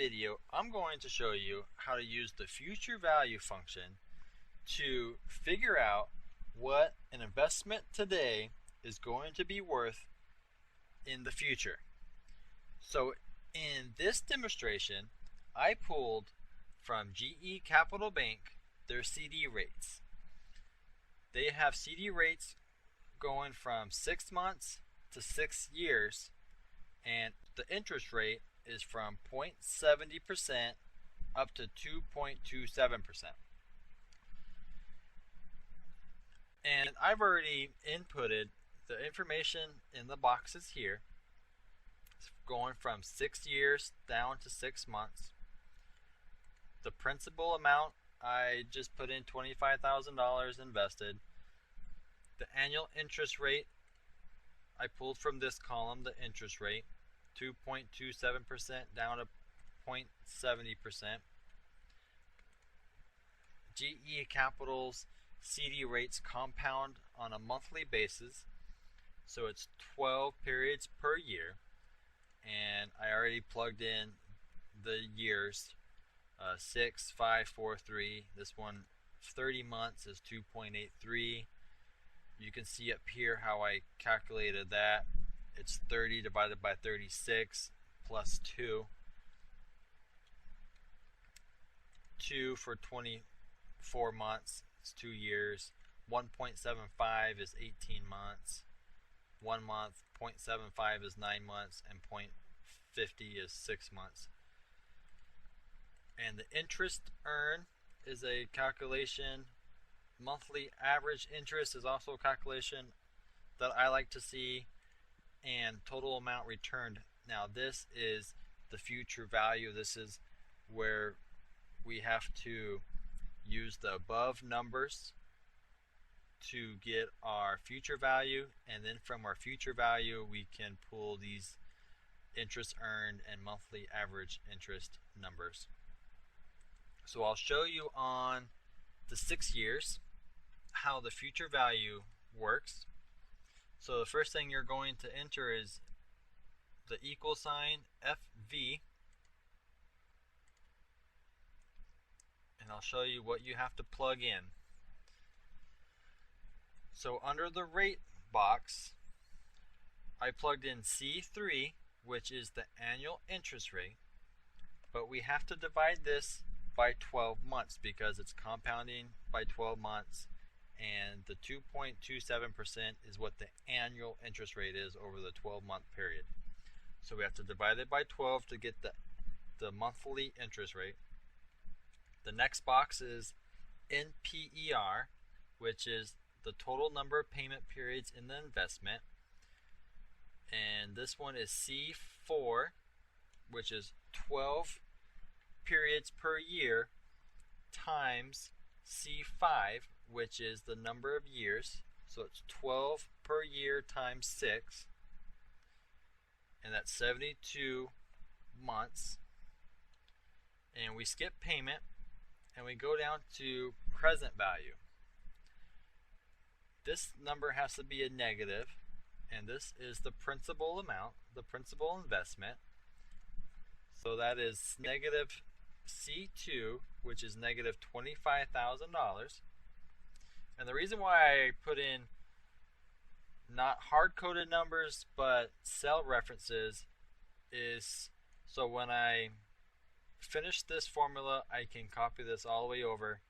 video, I'm going to show you how to use the future value function to figure out what an investment today is going to be worth in the future. So in this demonstration, I pulled from GE Capital Bank their CD rates. They have CD rates going from 6 months to 6 years, and the interest rate is from 0.70% up to 2.27%. And I've already inputted the information in the boxes here. It's going from 6 years down to 6 months. The principal amount, I just put in $25,000 invested. The annual interest rate, I pulled from this column the interest rate, 2.27% down to 0.70%. GE Capital's CD rates compound on a monthly basis, so it's 12 periods per year, and I already plugged in the years, 6, 5, 4, 3. This one, 30 months is 2.83. You can see up here how I calculated that. It's 30 divided by 36 plus 2. 2 for 24 months is 2 years. 1.75 is 18 months. 1 month, 0.75 is 9 months, and 0.50 is 6 months. And the interest earned is a calculation. Monthly average interest is also a calculation that I like to see, and total amount returned. Now this is the future value. This is where we have to use the above numbers to get our future value, and then from our future value we can pull these interest earned and monthly average interest numbers. So I'll show you on the 6 years how the future value works. So the first thing you're going to enter is the equal sign FV, and I'll show you what you have to plug in. So under the rate box, I plugged in C3, which is the annual interest rate, but we have to divide this by 12 months because it's compounding by 12 months, and the 2.27% is what the annual interest rate is over the 12-month period. So we have to divide it by 12 to get the monthly interest rate. The next box is NPER, which is the total number of payment periods in the investment, and this one is C4, which is 12 periods per year times C5, which is the number of years, so it's 12 per year times 6, and that's 72 months. And we skip payment and we go down to present value. This number has to be a negative, and this is the principal amount, the principal investment. So that is negative C2, which is negative $25,000. And the reason why I put in not hard-coded numbers but cell references is so when I finish this formula, I can copy this all the way over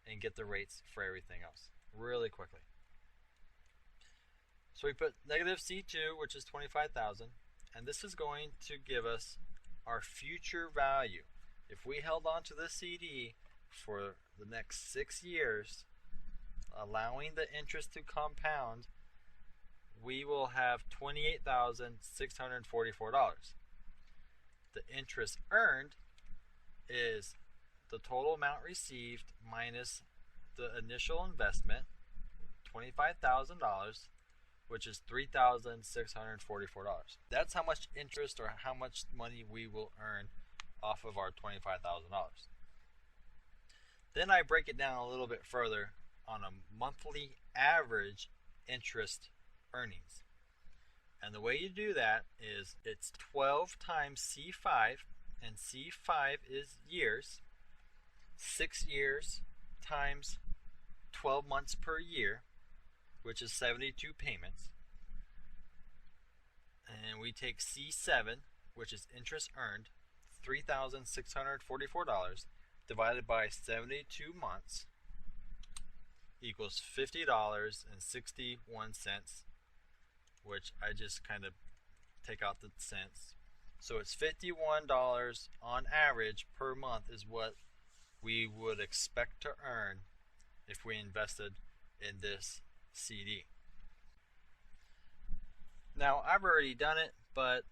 and get the rates for everything else really quickly. So we put negative C2, which is 25,000, and this is going to give us our future value. If we held on to the CD for the next 6 years, allowing the interest to compound, we will have $28,644. The interest earned is the total amount received minus the initial investment, $25,000, which is $3,644. That's how much interest or how much money we will earn off of our $25,000. Then I break it down a little bit further on a monthly average interest earnings. And the way you do that is it's 12 times C5, and C5 is years. 6 years times 12 months per year, which is 72 payments. And we take C7, which is interest earned, $3,644, divided by 72 months equals $50.61, which I just kind of take out the cents. So it's $51 on average per month is what we would expect to earn if we invested in this CD. Now, I've already done it, but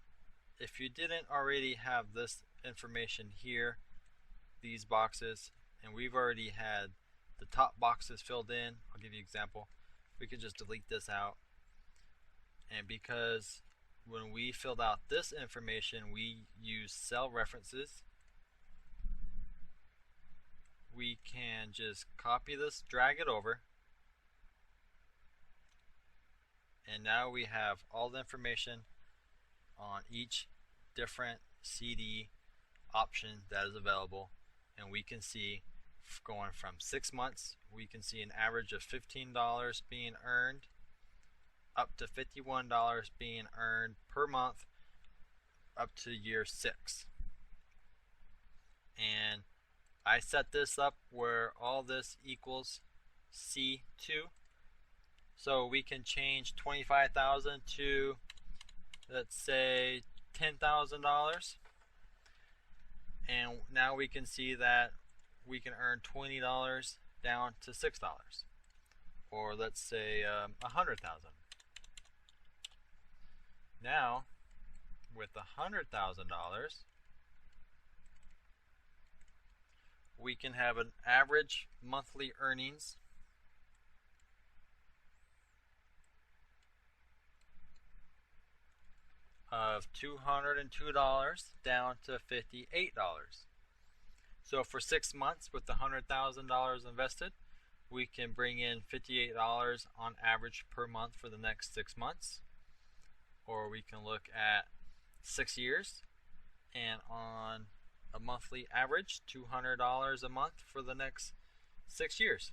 if you didn't already have this information here, these boxes, and we've already had the top boxes filled in, I'll give you an example. We can just delete this out. And because when we filled out this information, we use cell references, we can just copy this, drag it over, and now we have all the information on each different CD option that is available, and we can see going from 6 months, we can see an average of $15 being earned up to $51 being earned per month up to year 6. And I set this up where all this equals C2, so we can change $25,000 to, let's say, $10,000, and now we can see that we can earn $20 down to $6, or let's say $100,000. Now, with $100,000, we can have an average monthly earnings of $202 down to $58. So for 6 months with the $100,000 invested, we can bring in $58 on average per month for the next 6 months. Or we can look at 6 years, and on a monthly average, $200 a month for the next 6 years.